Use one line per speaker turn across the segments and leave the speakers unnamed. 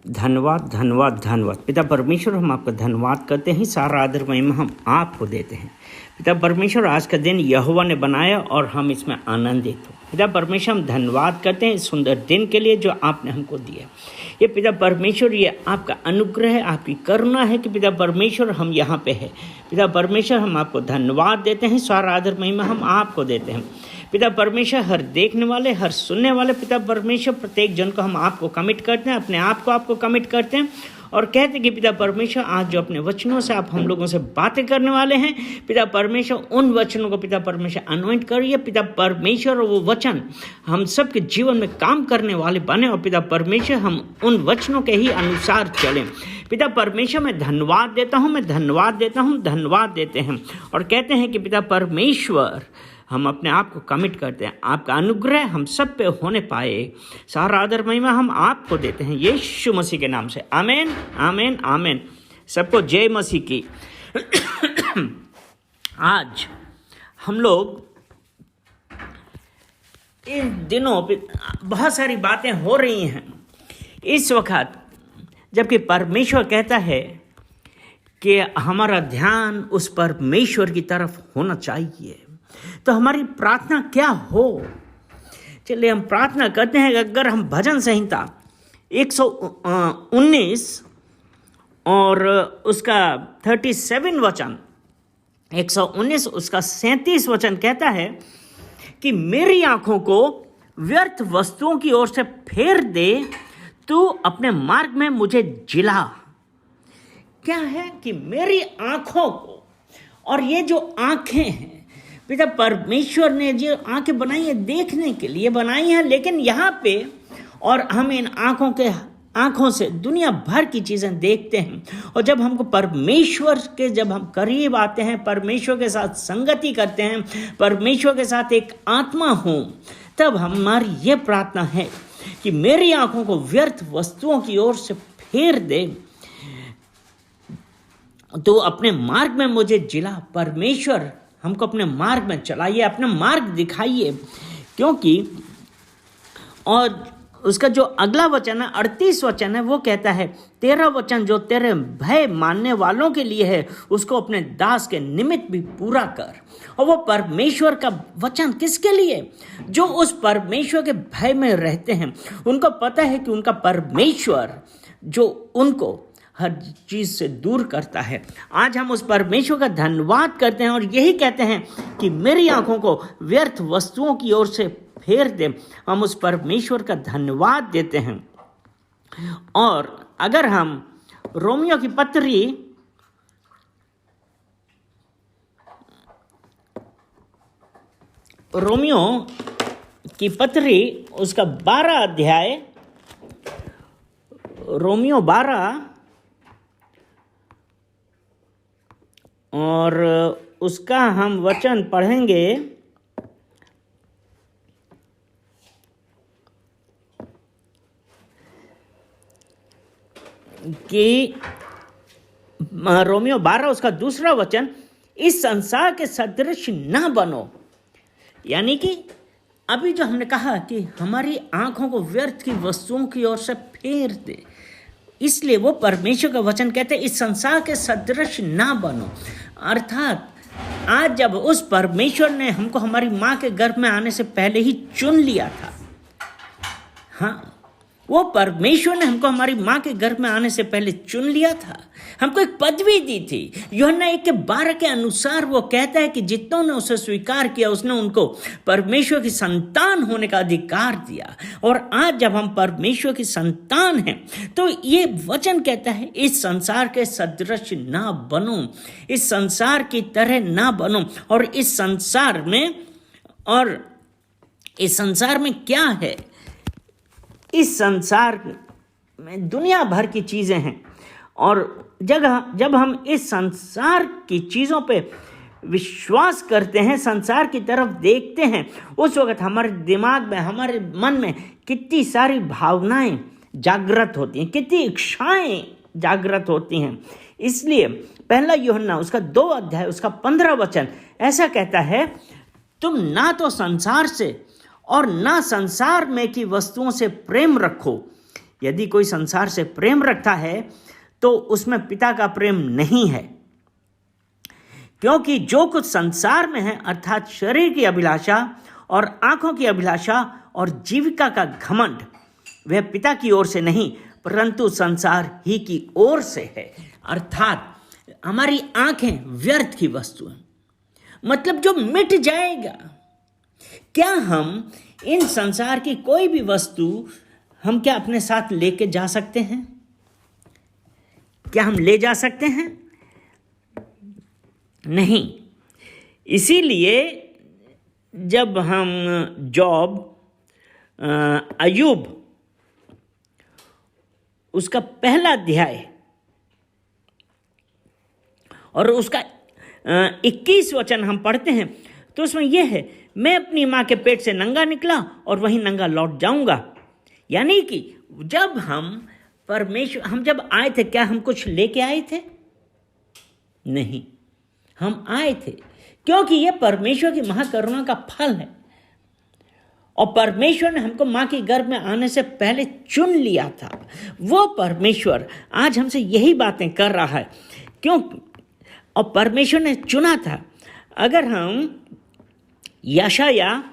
धन्यवाद धन्यवाद धन्यवाद। पिता परमेश्वर, हम आपका धन्यवाद करते हैं, सारा आदर महिमा हम आपको देते हैं। पिता परमेश्वर, आज का दिन यहोवा ने बनाया और हम इसमें आनंदित हो। पिता परमेश्वर, हम धन्यवाद करते हैं इस सुंदर दिन के लिए जो आपने हमको दिया। ये पिता परमेश्वर, ये आपका अनुग्रह है, आपकी करुणा है कि पिता परमेश्वर हम यहाँ पे है। पिता परमेश्वर, हम आपको धन्यवाद देते हैं, सारा आदर महिमा हम आपको देते हैं। पिता परमेश्वर, हर देखने वाले, हर सुनने वाले पिता परमेश्वर, प्रत्येक जन को हम आपको कमिट करते हैं, अपने आप को आपको कमिट करते हैं और कहते हैं कि पिता परमेश्वर, आज जो अपने वचनों से आप हम लोगों से बातें करने वाले हैं, पिता परमेश्वर, उन वचनों को पिता परमेश्वर अनॉइंट करिए। पिता परमेश्वर, वो वचन हम सबके जीवन में काम करने वाले बने और पिता परमेश्वर, हम उन वचनों के ही अनुसार चलें। पिता परमेश्वर, मैं धन्यवाद देता हूँ, मैं धन्यवाद देता हूँ, धन्यवाद देते हैं और कहते हैं कि पिता परमेश्वर, हम अपने आप को कमिट करते हैं, आपका अनुग्रह हम सब पे होने पाए। सारा आदर महिमा हम आपको देते हैं यीशु मसीह के नाम से। आमीन आमीन आमीन। सबको जय मसीह की। आज हम लोग इन दिनों बहुत सारी बातें हो रही हैं इस वक्त, जबकि परमेश्वर कहता है कि हमारा ध्यान उस परमेश्वर की तरफ होना चाहिए। तो हमारी प्रार्थना क्या हो? चलिए हम प्रार्थना करते हैं। अगर हम भजन संहिता 119 और उसका 37 वचन, 119 उसका 37 वचन कहता है कि मेरी आंखों को व्यर्थ वस्तुओं की ओर से फेर दे, तू अपने मार्ग में मुझे जिला। क्या है कि मेरी आंखों को, और ये जो आंखें हैं, पिता परमेश्वर ने जो आंखें बनाई है देखने के लिए बनाई हैं, लेकिन यहाँ पे और हम इन आंखों से दुनिया भर की चीज़ें देखते हैं। और जब हमको परमेश्वर के, जब हम करीब आते हैं, परमेश्वर के साथ संगति करते हैं, परमेश्वर के साथ एक आत्मा हो, तब हमारी ये प्रार्थना है कि मेरी आंखों को व्यर्थ वस्तुओं की ओर से फेर दे, तो अपने मार्ग में मुझे जिला। परमेश्वर हमको अपने मार्ग में चलाइए, अपना मार्ग दिखाइए, क्योंकि और उसका जो अगला वचन है 38 वचन है, वो कहता है, तेरा वचन जो तेरे भय मानने वालों के लिए है, उसको अपने दास के निमित्त भी पूरा कर। और वो परमेश्वर का वचन किसके लिए? जो उस परमेश्वर के भय में रहते हैं, उनको पता है कि उनका परमेश्वर जो उनको हर चीज़ से दूर करता है। आज हम उस परमेश्वर का धन्यवाद करते हैं और यही कहते हैं कि मेरी आंखों को व्यर्थ वस्तुओं की ओर से फेर दे। हम उस परमेश्वर का धन्यवाद देते हैं। और अगर हम रोमियो की पत्री उसका 12 अध्याय, रोमियो 12 और उसका हम वचन पढ़ेंगे कि रोमियो 12 उसका दूसरा वचन, इस संसार के सदृश ना बनो। यानी कि अभी जो हमने कहा कि हमारी आंखों को व्यर्थ की वस्तुओं की ओर से फेर दे, इसलिए वो परमेश्वर का वचन कहते हैं इस संसार के सदृश ना बनो। अर्थात आज जब उस परमेश्वर ने हमको हमारी माँ के गर्भ में आने से पहले ही चुन लिया था, हाँ, वो परमेश्वर ने हमको हमारी माँ के गर्भ में आने से पहले चुन लिया था, हमको एक पदवी दी थी। यूहन्ना 1:12 के अनुसार वो कहता है कि जितनों ने उसे स्वीकार किया, उसने उनको परमेश्वर की संतान होने का अधिकार दिया। और आज जब हम परमेश्वर की संतान हैं, तो ये वचन कहता है इस संसार के सदृश ना बनो, इस संसार की तरह ना बनो। और इस संसार में क्या है? इस संसार में दुनिया भर की चीज़ें हैं, और जब हम इस संसार की चीज़ों पे विश्वास करते हैं, संसार की तरफ देखते हैं, उस वक्त हमारे दिमाग में, हमारे मन में कितनी सारी भावनाएं जागृत होती हैं, कितनी इच्छाएं जागृत होती हैं। इसलिए पहला यूहन्ना उसका 2 अध्याय उसका 15 वचन ऐसा कहता है, तुम ना तो संसार से और ना संसार में की वस्तुओं से प्रेम रखो। यदि कोई संसार से प्रेम रखता है तो उसमें पिता का प्रेम नहीं है, क्योंकि जो कुछ संसार में है अर्थात शरीर की अभिलाषा और आंखों की अभिलाषा और जीविका का घमंड, वह पिता की ओर से नहीं परंतु संसार ही की ओर से है। अर्थात हमारी आंखें व्यर्थ की वस्तु हैं, मतलब जो मिट जाएगा। क्या हम इन संसार की कोई भी वस्तु हम क्या अपने साथ लेके जा सकते हैं? क्या हम ले जा सकते हैं? नहीं। इसीलिए जब हम जॉब अय्यूब उसका पहला अध्याय और उसका 21 वचन हम पढ़ते हैं तो उसमें यह है, मैं अपनी माँ के पेट से नंगा निकला और वहीं नंगा लौट जाऊंगा। यानी कि जब हम जब आए थे, क्या हम कुछ लेके आए थे? नहीं, हम आए थे क्योंकि यह परमेश्वर की महाकरुणा का फल है और परमेश्वर ने हमको माँ के गर्भ में आने से पहले चुन लिया था। वो परमेश्वर आज हमसे यही बातें कर रहा है, क्यों? और परमेश्वर ने चुना था। अगर हम यशाया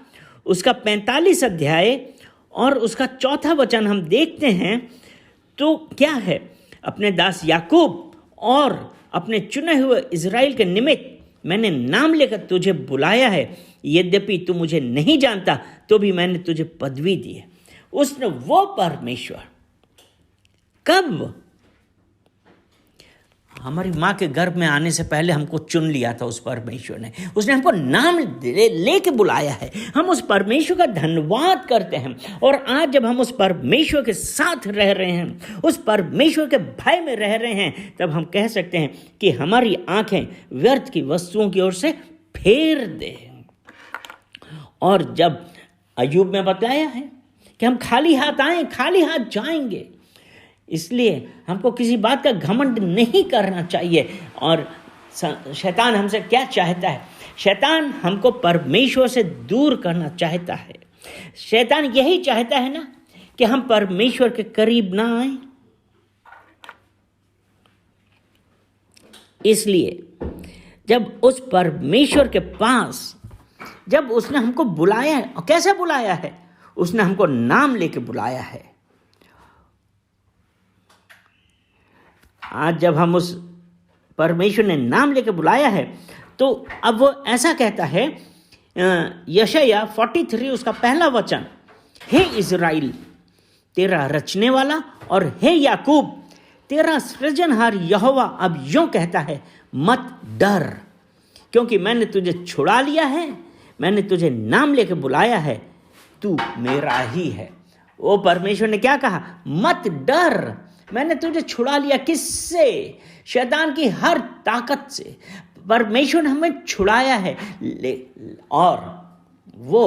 उसका 45 अध्याय और उसका 4 वचन हम देखते हैं तो क्या है, अपने दास याकूब और अपने चुने हुए इज़राइल के निमित्त मैंने नाम लेकर तुझे बुलाया है, यद्यपि तू मुझे नहीं जानता तो भी मैंने तुझे पदवी दी है। उसने, वो परमेश्वर कब? हमारी माँ के गर्भ में आने से पहले हमको चुन लिया था उस परमेश्वर ने। उसने हमको नाम लेके बुलाया है। हम उस परमेश्वर का धन्यवाद करते हैं। और आज जब हम उस परमेश्वर के साथ रह रहे हैं, उस परमेश्वर के भय में रह रहे हैं, तब हम कह सकते हैं कि हमारी आंखें व्यर्थ की वस्तुओं की ओर से फेर दे। और जब अय्यूब में बताया है कि हम खाली हाथ आए, खाली हाथ जाएंगे, इसलिए हमको किसी बात का घमंड नहीं करना चाहिए। और शैतान हमसे क्या चाहता है? शैतान हमको परमेश्वर से दूर करना चाहता है। शैतान यही चाहता है ना कि हम परमेश्वर के करीब ना आए। इसलिए जब उस परमेश्वर के पास, जब उसने हमको बुलाया है, और कैसे बुलाया है? उसने हमको नाम लेके बुलाया है। आज जब हम उस परमेश्वर ने नाम लेके बुलाया है तो अब वो ऐसा कहता है, यशाया 43 उसका पहला वचन, हे इज़राइल तेरा रचने वाला और हे याकूब तेरा सृजनहार यहोवा अब यूं कहता है, मत डर, क्योंकि मैंने तुझे छुड़ा लिया है, मैंने तुझे नाम लेके बुलाया है, तू मेरा ही है। वो परमेश्वर ने क्या कहा? मत डर, मैंने तुझे छुड़ा लिया। किससे? शैतान की हर ताकत से परमेश्वर ने हमें छुड़ाया है। और वो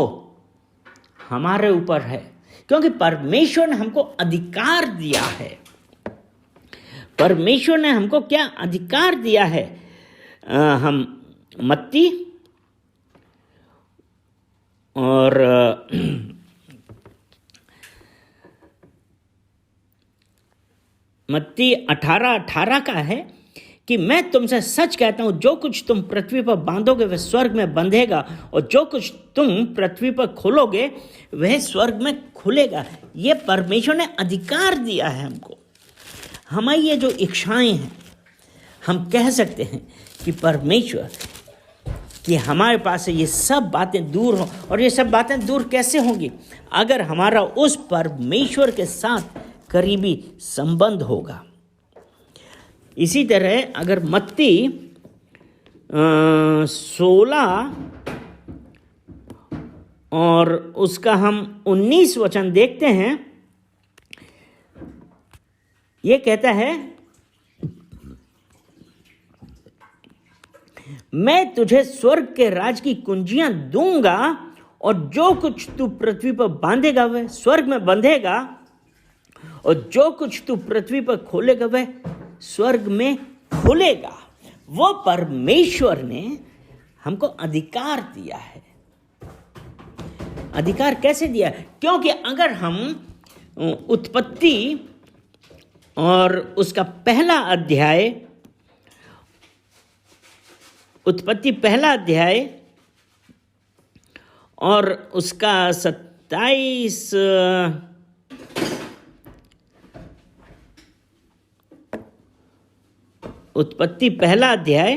हमारे ऊपर है, क्योंकि परमेश्वर ने हमको अधिकार दिया है। परमेश्वर ने हमको क्या अधिकार दिया है? हम मत्ती और मत्ती 18:18 का है कि मैं तुमसे सच कहता हूं, जो कुछ तुम पृथ्वी पर बांधोगे वह स्वर्ग में बंधेगा, और जो कुछ तुम पृथ्वी पर खोलोगे वह स्वर्ग में खुलेगा। ये परमेश्वर ने अधिकार दिया है हमको। हमारी ये जो इच्छाएं हैं, हम कह सकते हैं कि परमेश्वर कि हमारे पास से ये सब बातें दूर हो। और ये सब बातें दूर कैसे होंगी? अगर हमारा उस परमेश्वर के साथ करीबी संबंध होगा। इसी तरह अगर मत्ती 16 और उसका हम 19 वचन देखते हैं, ये कहता है, मैं तुझे स्वर्ग के राज की कुंजियां दूंगा और जो कुछ तू पृथ्वी पर बांधेगा वह स्वर्ग में बंधेगा, और जो कुछ तू पृथ्वी पर खोलेगा वह स्वर्ग में खुलेगा। वो परमेश्वर ने हमको अधिकार दिया है। अधिकार कैसे दिया? क्योंकि अगर हम उत्पत्ति और उसका पहला अध्याय, उत्पत्ति पहला अध्याय और उसका 27 उत्पत्ति पहला अध्याय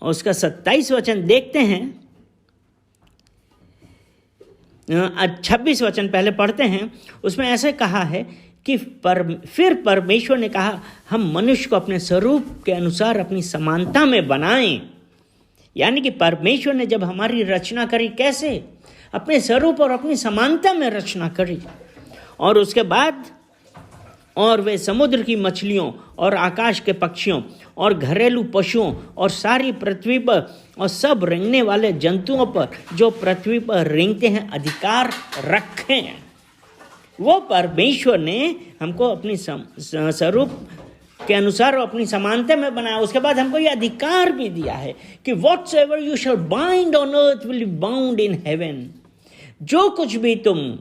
और उसका 27 वचन देखते हैं। 26 वचन पहले पढ़ते हैं। उसमें ऐसे कहा है कि फिर परमेश्वर ने कहा, हम मनुष्य को अपने स्वरूप के अनुसार अपनी समानता में बनाएं। यानी कि परमेश्वर ने जब हमारी रचना करी, कैसे? अपने स्वरूप और अपनी समानता में रचना करी। और उसके बाद और वे समुद्र की मछलियों और आकाश के पक्षियों और घरेलू पशुओं और सारी पृथ्वी पर और सब रेंगने वाले जंतुओं पर जो पृथ्वी पर रेंगते हैं अधिकार रखें। वो परमेश्वर ने हमको अपनी स्वरूप के अनुसार अपनी समानता में बनाया। उसके बाद हमको ये अधिकार भी दिया है कि whatsoever you shall bind on earth will be bound in heaven। जो कुछ भी तुम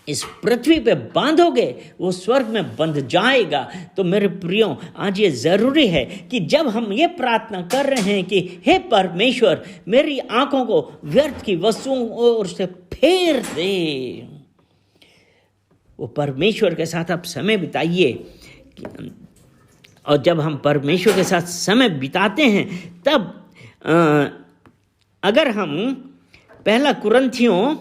इस पृथ्वी पे बांधोगे वो स्वर्ग में बंध जाएगा। तो मेरे प्रियो, आज ये जरूरी है कि जब हम ये प्रार्थना कर रहे हैं कि हे परमेश्वर, मेरी आंखों को व्यर्थ की वस्तुओं से फेर दे, वो परमेश्वर के साथ आप समय बिताइए। और जब हम परमेश्वर के साथ समय बिताते हैं तब अगर हम पहला कुरिन्थियों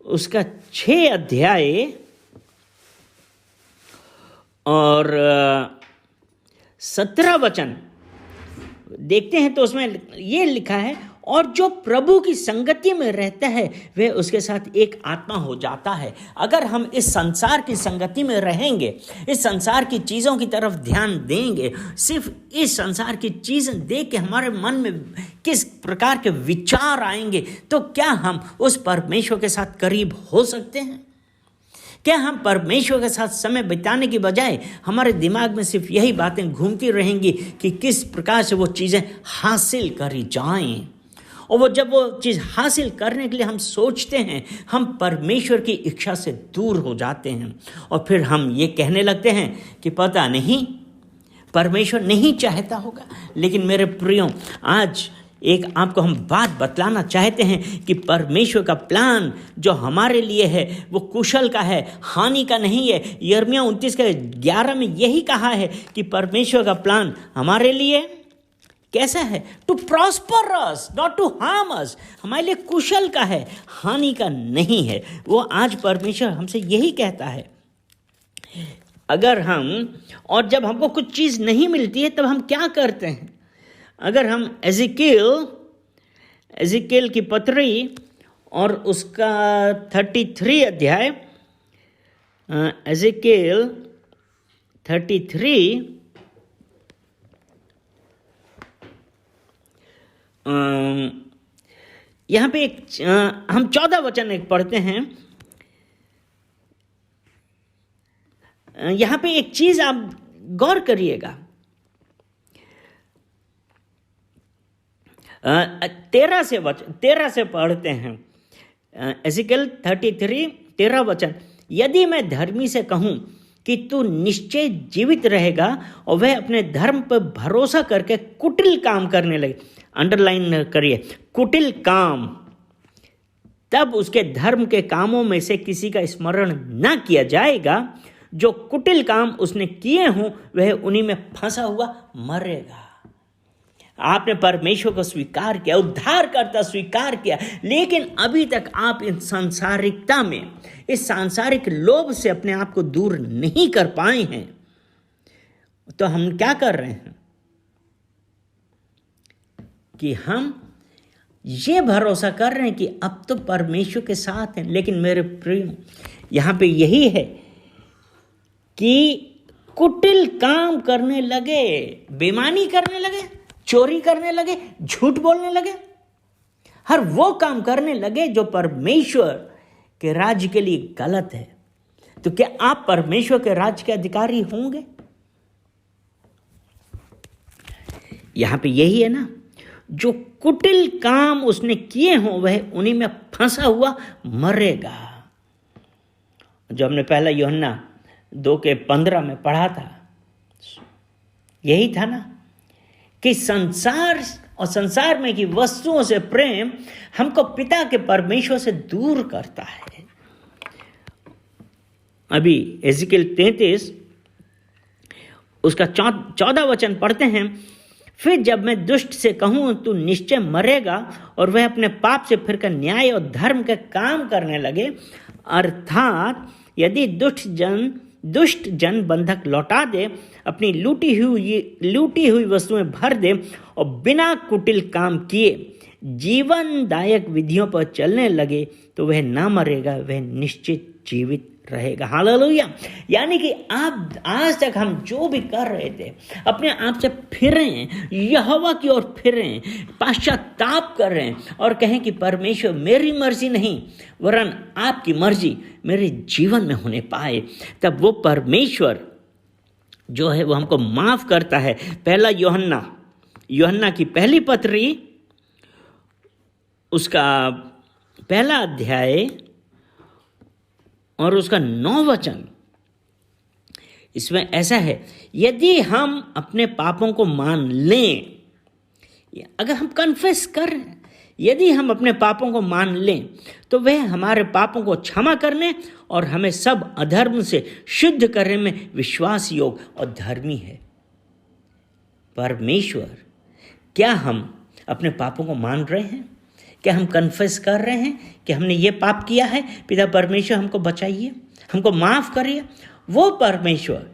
उसका 6 अध्याय और 17 वचन देखते हैं तो उसमें ये लिखा है, और जो प्रभु की संगति में रहता है वह उसके साथ एक आत्मा हो जाता है। अगर हम इस संसार की संगति में रहेंगे, इस संसार की चीज़ों की तरफ ध्यान देंगे, सिर्फ इस संसार की चीज़ें देख के हमारे मन में किस प्रकार के विचार आएंगे, तो क्या हम उस परमेश्वर के साथ करीब हो सकते हैं? क्या हम परमेश्वर के साथ समय बिताने की बजाय हमारे दिमाग में सिर्फ यही बातें घूमती रहेंगी कि किस प्रकार से वो चीज़ें हासिल करी जाएं? और जब वो चीज़ हासिल करने के लिए हम सोचते हैं, हम परमेश्वर की इच्छा से दूर हो जाते हैं। और फिर हम ये कहने लगते हैं कि पता नहीं, परमेश्वर नहीं चाहता होगा। लेकिन मेरे प्रियो, आज एक आपको हम बात बतलाना चाहते हैं कि परमेश्वर का प्लान जो हमारे लिए है वो कुशल का है, हानि का नहीं है। यिर्मयाह 29:11 में यही कहा है कि परमेश्वर का प्लान हमारे लिए कैसा है? To prosper us, not to harm us. हमारे लिए कुशल का है, हानि का नहीं है। वो आज परमेश्वर हमसे यही कहता है। अगर हम, और जब हमको कुछ चीज़ नहीं मिलती है तब हम क्या करते हैं? अगर हम एजिकेल की पत्री और उसका 33 अध्याय, एजिकेल 33 यहाँ पे हम 14 वचन एक पढ़ते हैं। यहाँ पे एक चीज आप गौर करिएगा। 13 से पढ़ते हैं। एजिकेल 33 13 वचन, यदि मैं धर्मी से कहूं कि तू निश्चय जीवित रहेगा और वह अपने धर्म पर भरोसा करके कुटिल काम करने लगे, अंडरलाइन करिए, कुटिल काम, तब उसके धर्म के कामों में से किसी का स्मरण न किया जाएगा। जो कुटिल काम उसने किए हों वह उन्हीं में फंसा हुआ मरेगा। आपने परमेश्वर को स्वीकार किया, उद्धारकर्ता स्वीकार किया, लेकिन अभी तक आप इस सांसारिकता में, इस सांसारिक लोभ से अपने आप को दूर नहीं कर पाए हैं। तो हम क्या कर रहे हैं कि हम ये भरोसा कर रहे हैं कि अब तो परमेश्वर के साथ हैं। लेकिन मेरे प्रिय, यहां पे यही है कि कुटिल काम करने लगे, बेईमानी करने लगे, चोरी करने लगे, झूठ बोलने लगे, हर वो काम करने लगे जो परमेश्वर के राज्य के लिए गलत है। तो क्या आप परमेश्वर के राज्य के अधिकारी होंगे? यहां पे यही है ना, जो कुटिल काम उसने किए हों वह उन्हीं में फंसा हुआ मरेगा। जो हमने पहला यूहन्ना 2:15 में पढ़ा था, यही था ना कि संसार और संसार में की वस्तुओं से प्रेम हमको पिता के परमेश्वर से दूर करता है। अभी एजिकल 33 उसका 14 वचन पढ़ते हैं। फिर जब मैं दुष्ट से कहूं तू निश्चय मरेगा, और वह अपने पाप से फिरकर न्याय और धर्म के काम करने लगे, अर्थात यदि दुष्ट जन बंधक लौटा दे, अपनी लूटी हुई वस्तुएं भर दे और बिना कुटिल काम किए जीवनदायक विधियों पर चलने लगे, तो वह ना मरेगा, वह निश्चित जीवित रहेगा। हालेलुया। यानी कि आप आज तक हम जो भी कर रहे थे, अपने आप से फिरें, यहोवा की ओर फिरें, पश्चाताप कर रहे हैं और कहें कि परमेश्वर मेरी मर्जी नहीं वरन आपकी मर्जी मेरे जीवन में होने पाए, तब वो परमेश्वर जो है वो हमको माफ करता है। पहला यूहन्ना की पहली पत्री, उसका पहला अध्याय और उसका 9 वचन, इसमें ऐसा है, यदि हम अपने पापों को मान लें, अगर हम कन्फेस कर, यदि हम अपने पापों को मान लें, तो वह हमारे पापों को क्षमा करने और हमें सब अधर्म से शुद्ध करने में विश्वास योग्य और धर्मी है। परमेश्वर, क्या हम अपने पापों को मान रहे हैं? क्या हम कन्फेस कर रहे हैं कि हमने ये पाप किया है? पिता परमेश्वर हमको बचाइए, हमको माफ करिए। वो परमेश्वर,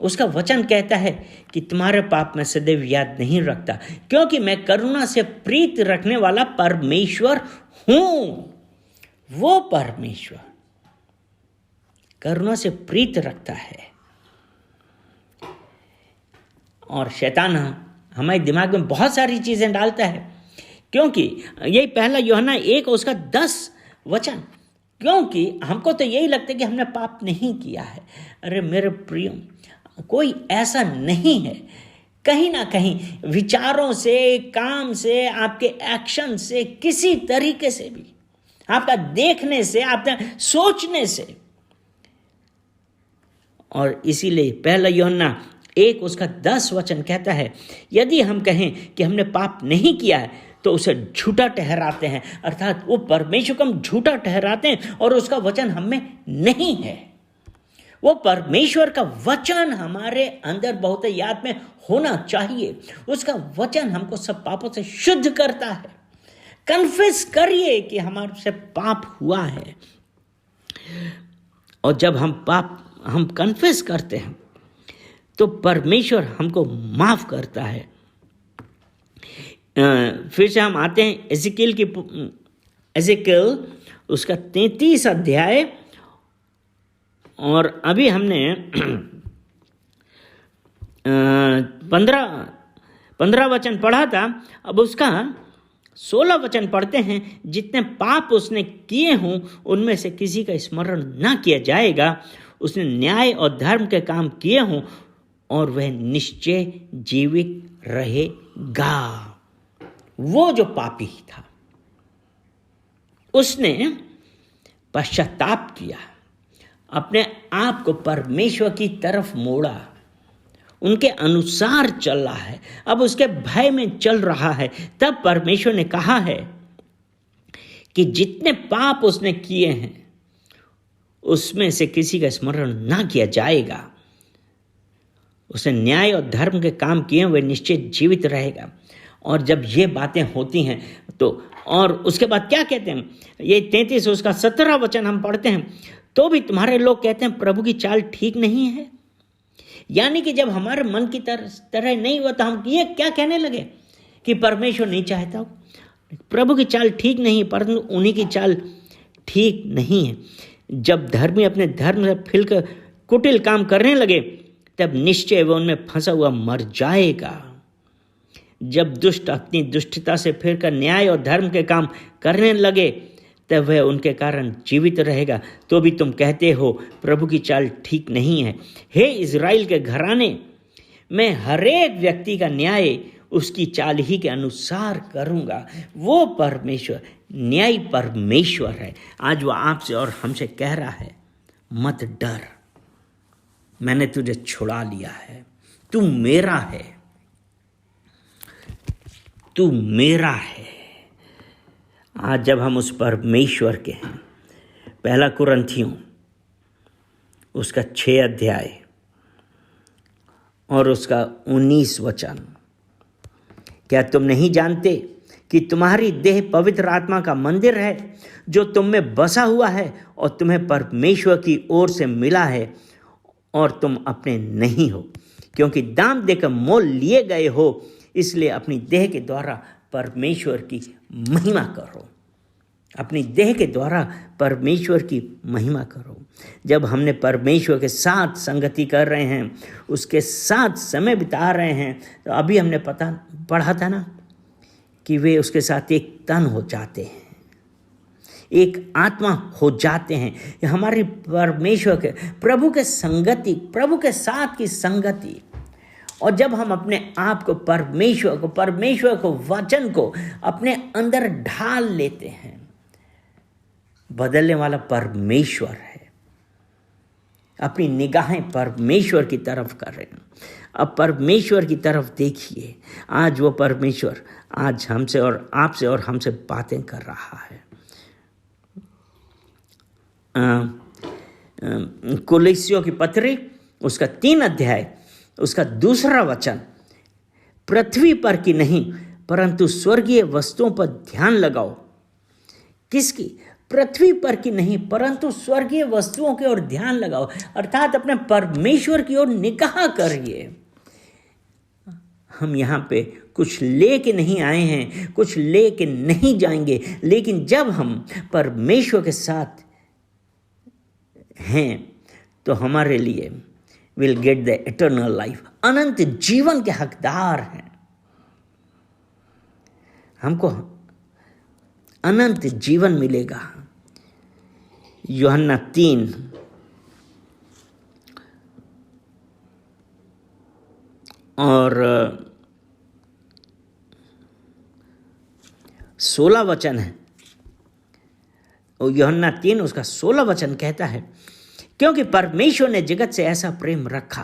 उसका वचन कहता है कि तुम्हारे पाप मैं सदैव याद नहीं रखता, क्योंकि मैं करुणा से प्रीत रखने वाला परमेश्वर हूं। वो परमेश्वर करुणा से प्रीत रखता है। और शैतान हमारे दिमाग में बहुत सारी चीजें डालता है, क्योंकि यही पहला यूहन्ना 1 उसका 10 वचन, क्योंकि हमको तो यही लगता है कि हमने पाप नहीं किया है। अरे मेरे प्रिय, कोई ऐसा नहीं है। कहीं ना कहीं विचारों से, काम से, आपके एक्शन से, किसी तरीके से भी, आपका देखने से, आपके सोचने से, और इसीलिए पहला यूहन्ना 1 उसका 10 वचन कहता है, यदि हम कहें कि हमने पाप नहीं किया है तो उसे झूठा ठहराते हैं, अर्थात वो परमेश्वर को हम झूठा ठहराते हैं और उसका वचन हमें नहीं है। वो परमेश्वर का वचन हमारे अंदर बहुत याद में होना चाहिए। उसका वचन हमको सब पापों से शुद्ध करता है। कन्फेस करिए कि हमारे से पाप हुआ है, और जब हम कन्फेस करते हैं तो परमेश्वर हमको माफ करता है। फिर से हम आते हैं एजिकल उसका 33 अध्याय, और अभी हमने 15 वचन पढ़ा था। अब उसका 16 वचन पढ़ते हैं। जितने पाप उसने किए हों उनमें से किसी का स्मरण न किया जाएगा। उसने न्याय और धर्म के काम किए हों और वह निश्चय जीवित रहेगा। वो जो पापी था, उसने पश्चाताप किया, अपने आप को परमेश्वर की तरफ मोड़ा, उनके अनुसार चल रहा है, अब उसके भय में चल रहा है। तब परमेश्वर ने कहा है कि जितने पाप उसने किए हैं उसमें से किसी का स्मरण ना किया जाएगा। उसने न्याय और धर्म के काम किए, वह निश्चय जीवित रहेगा। और जब ये बातें होती हैं तो, और उसके बाद क्या कहते हैं, ये 33 उसका 17 वचन हम पढ़ते हैं, तो भी तुम्हारे लोग कहते हैं प्रभु की चाल ठीक नहीं है। यानी कि जब हमारे मन की तरह नहीं हुआ तो हम ये क्या कहने लगे कि परमेश्वर नहीं चाहता, प्रभु की चाल ठीक नहीं, परंतु उन्हीं की चाल ठीक नहीं है। जब धर्मी अपने धर्म से फिरकर कुटिल काम करने लगे, तब निश्चय वह उनमें फंसा हुआ मर जाएगा। जब दुष्ट अपनी दुष्टता से फिरकर न्याय और धर्म के काम करने लगे, तब वह उनके कारण जीवित रहेगा। तो भी तुम कहते हो प्रभु की चाल ठीक नहीं है। हे इज़राइल के घराने, मैं हरेक व्यक्ति का न्याय उसकी चाल ही के अनुसार करूँगा। वो परमेश्वर न्याय परमेश्वर है। आज वो आपसे और हमसे कह रहा है, मत डर, मैंने तुझे छुड़ा लिया है, तू मेरा है, तू मेरा है। आज जब हम उस परमेश्वर के हैं, पहला कुरिन्थियों उसका 6 अध्याय और उसका 19 वचन, क्या तुम नहीं जानते कि तुम्हारी देह पवित्र आत्मा का मंदिर है जो तुम में बसा हुआ है और तुम्हें परमेश्वर की ओर से मिला है और तुम अपने नहीं हो, क्योंकि दाम देकर मोल लिए गए हो, इसलिए अपनी देह के द्वारा परमेश्वर की महिमा करो। अपनी देह के द्वारा परमेश्वर की महिमा करो। जब हमने परमेश्वर के साथ संगति कर रहे हैं, उसके साथ समय बिता रहे हैं, तो अभी हमने पढ़ा था ना कि वे उसके साथ एक तन हो जाते हैं, एक आत्मा हो जाते हैं। हमारी परमेश्वर के प्रभु के साथ की संगति। और जब हम अपने आप को परमेश्वर को वचन को अपने अंदर ढाल लेते हैं, बदलने वाला परमेश्वर है। अपनी निगाहें परमेश्वर की तरफ कर रहे हैं। अब परमेश्वर की तरफ देखिए। आज वो परमेश्वर आज हमसे और आपसे और हमसे बातें कर रहा है। कुलिस्सियों की पत्री उसका 3 अध्याय उसका 2 वचन, पृथ्वी पर की नहीं परंतु स्वर्गीय वस्तुओं पर ध्यान लगाओ। किसकी? पृथ्वी पर की नहीं परंतु स्वर्गीय वस्तुओं की ओर ध्यान लगाओ, अर्थात अपने परमेश्वर की ओर निगाह करिए। हम यहाँ पे कुछ लेके नहीं आए हैं, कुछ लेके नहीं जाएंगे, लेकिन जब हम परमेश्वर के साथ हैं तो हमारे लिए will get the eternal life, अनंत जीवन के हकदार हैं। हमको अनंत जीवन मिलेगा। यूहन्ना 3 और 16 वचन है। यूहन्ना 3 उसका 16 वचन कहता है, क्योंकि परमेश्वर ने जगत से ऐसा प्रेम रखा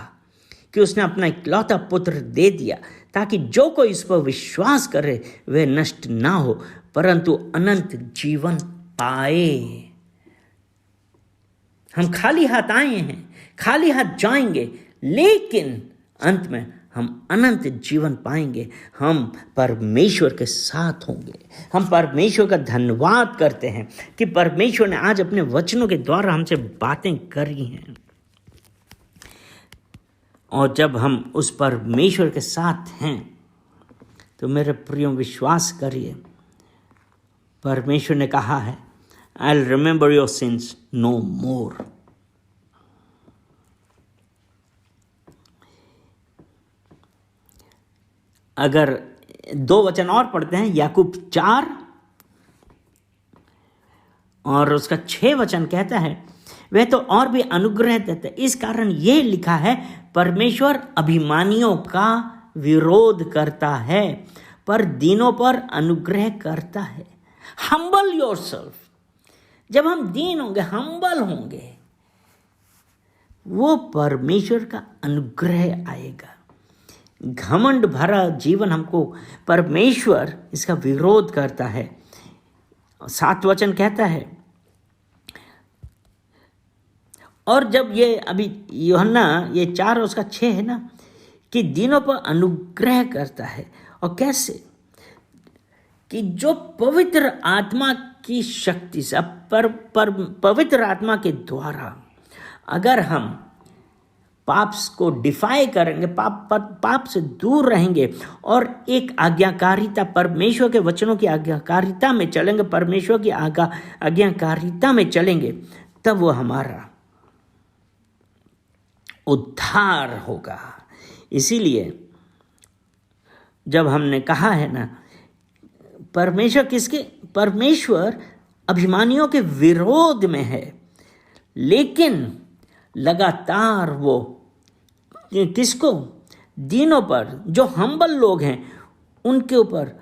कि उसने अपना इकलौता पुत्र दे दिया, ताकि जो कोई इस पर विश्वास करे वह नष्ट ना हो परंतु अनंत जीवन पाए। हम खाली हाथ आए हैं, खाली हाथ जाएंगे, लेकिन अंत में हम अनंत जीवन पाएंगे। हम परमेश्वर के साथ होंगे। हम परमेश्वर का धन्यवाद करते हैं कि परमेश्वर ने आज अपने वचनों के द्वारा हमसे बातें करी हैं। और जब हम उस परमेश्वर के साथ हैं तो मेरे प्रियो विश्वास करिए, परमेश्वर ने कहा है, I'll remember your sins no more। अगर 2 वचन और पढ़ते हैं, याकूब 4 और उसका 6 वचन कहता है, वह तो और भी अनुग्रह देता है। इस कारण यह लिखा है, परमेश्वर अभिमानियों का विरोध करता है पर दीनों पर अनुग्रह करता है। Humble yourself. जब हम दीन होंगे, हम्बल होंगे, वो परमेश्वर का अनुग्रह आएगा। घमंड भरा जीवन हमको परमेश्वर इसका विरोध करता है। 7 वचन कहता है, और जब ये अभी यूहन्ना ये 4 और उसका 6 है ना, कि दिनों पर अनुग्रह करता है। और कैसे? कि जो पवित्र आत्मा की शक्ति से पवित्र आत्मा के द्वारा अगर हम पाप को डिफाई करेंगे, पाप से दूर रहेंगे और एक आज्ञाकारिता, परमेश्वर के वचनों की आज्ञाकारिता में चलेंगे, परमेश्वर की आज्ञाकारिता में चलेंगे, तब वो हमारा उद्धार होगा। इसीलिए जब हमने कहा है ना, परमेश्वर अभिमानियों के विरोध में है, लेकिन लगातार वो किसको? दीनों पर, जो हम्बल लोग हैं उनके ऊपर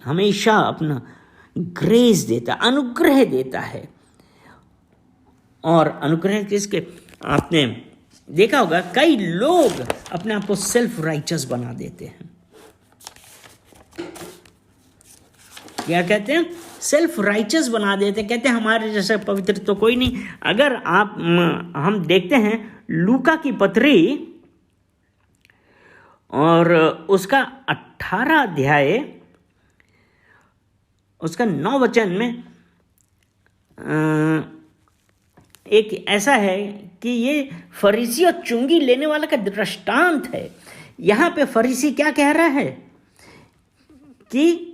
हमेशा अपना ग्रेस देता, अनुग्रह देता है। और अनुग्रह किसके? आपने देखा होगा कई लोग अपने आप को सेल्फ राइचस बना देते हैं। क्या कहते हैं? सेल्फ राइचस बना देते हैं, कहते हैं हमारे जैसा पवित्र तो कोई नहीं। अगर हम देखते हैं लूका की पत्री और उसका 18 अध्याय उसका 9 वचन में एक ऐसा है कि ये फरीसी और चुंगी लेने वाला का दृष्टांत है। यहाँ पे फरीसी क्या कह रहा है कि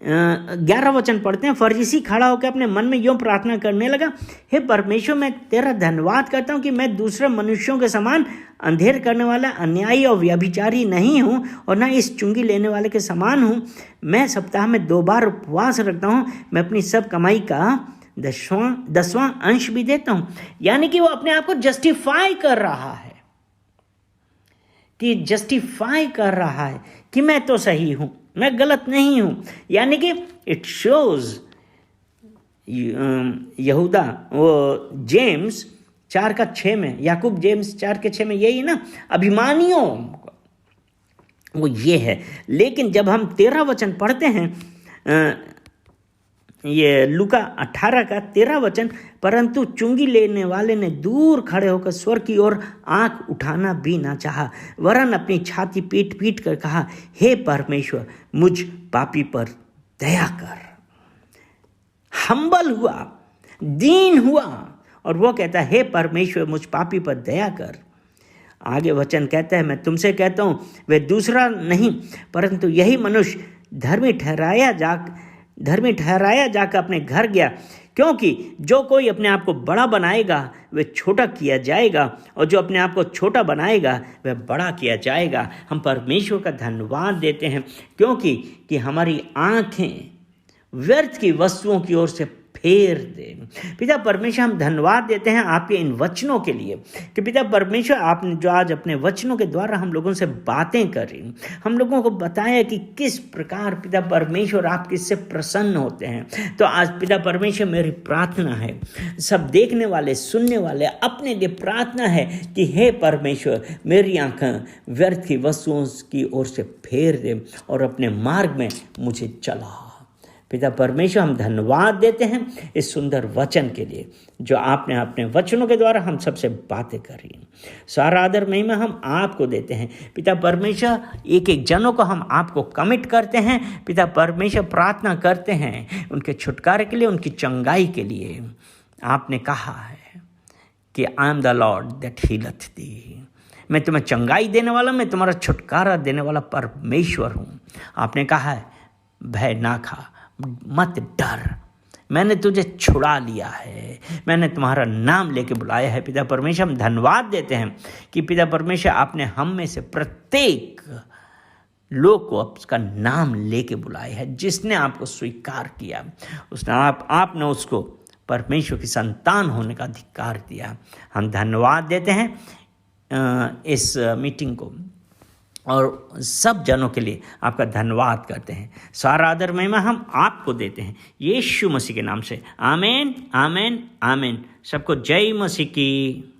11 वचन पढ़ते हैं। फरीसी खड़ा होकर अपने मन में यूं प्रार्थना करने लगा, हे परमेश्वर, मैं तेरा धन्यवाद करता हूं कि मैं दूसरे मनुष्यों के समान अंधेर करने वाला, अन्यायी और व्यभिचारी नहीं हूं और न इस चुंगी लेने वाले के समान हूं। मैं सप्ताह में 2 बार उपवास रखता हूं, मैं अपनी सब कमाई का 10वां अंश भी देता हूं। यानी कि वो अपने आप को जस्टिफाई कर रहा है, कि मैं तो सही हूं, मैं गलत नहीं हूं। यानी कि इट शोज यहूदा वो जेम्स 4:6 में, याकूब जेम्स 4:6 में यही ना, अभिमानियों वो ये है। लेकिन जब हम 13 वचन पढ़ते हैं, ये लूका 18 का 13 वचन, परंतु चुंगी लेने वाले ने दूर खड़े होकर स्वर की ओर आंख उठाना भी ना चाहा, वरन अपनी छाती पीट पीट कर कहा, हे परमेश्वर, मुझ पापी पर दया कर। हम्बल हुआ, दीन हुआ, और वो कहता है, हे परमेश्वर, मुझ पापी पर दया कर। आगे वचन कहता है, मैं तुमसे कहता हूं, वे दूसरा नहीं परंतु यही मनुष्य धर्मी ठहराया जाकर अपने घर गया, क्योंकि जो कोई अपने आप को बड़ा बनाएगा वह छोटा किया जाएगा, और जो अपने आप को छोटा बनाएगा वह बड़ा किया जाएगा। हम परमेश्वर का धन्यवाद देते हैं क्योंकि हमारी आंखें व्यर्थ की वस्तुओं की ओर से फेर दे। पिता परमेश्वर, हम धन्यवाद देते हैं आपके इन वचनों के लिए कि पिता परमेश्वर, आपने जो आज अपने वचनों के द्वारा हम लोगों से बातें करी, हम लोगों को बताया कि किस प्रकार पिता परमेश्वर आप किससे प्रसन्न होते हैं। तो आज पिता परमेश्वर, मेरी प्रार्थना है, सब देखने वाले सुनने वाले अपने लिए प्रार्थना है कि हे परमेश्वर, मेरी आंखें व्यर्थ की वस्तुओं की ओर से फेर दे और अपने मार्ग में मुझे चला। पिता परमेश्वर, हम धन्यवाद देते हैं इस सुंदर वचन के लिए जो आपने अपने वचनों के द्वारा हम सबसे बातें करी। सारा आदर महिमा हम आपको देते हैं। पिता परमेश्वर, एक एक जनों को हम आपको कमिट करते हैं। पिता परमेश्वर, प्रार्थना करते हैं उनके छुटकारे के लिए, उनकी चंगाई के लिए। आपने कहा है कि I am the Lord that healeth thee, मैं तुम्हें चंगाई देने वाला, मैं तुम्हारा छुटकारा देने वाला परमेश्वर हूँ। आपने कहा है, भय ना खा, मत डर, मैंने तुझे छुड़ा लिया है, मैंने तुम्हारा नाम लेके बुलाया है। पिता परमेश्वर, हम धन्यवाद देते हैं कि पिता परमेश्वर, आपने हम में से प्रत्येक लोग को उसका नाम लेके बुलाया है। जिसने आपको स्वीकार किया, उसने आपने उसको परमेश्वर की संतान होने का अधिकार दिया। हम धन्यवाद देते हैं इस मीटिंग को और सब जनों के लिए आपका धन्यवाद करते हैं। सारा आदर महिमा हम आपको देते हैं यीशु मसीह के नाम से। आमीन, आमीन, आमीन। सबको जय मसीह की।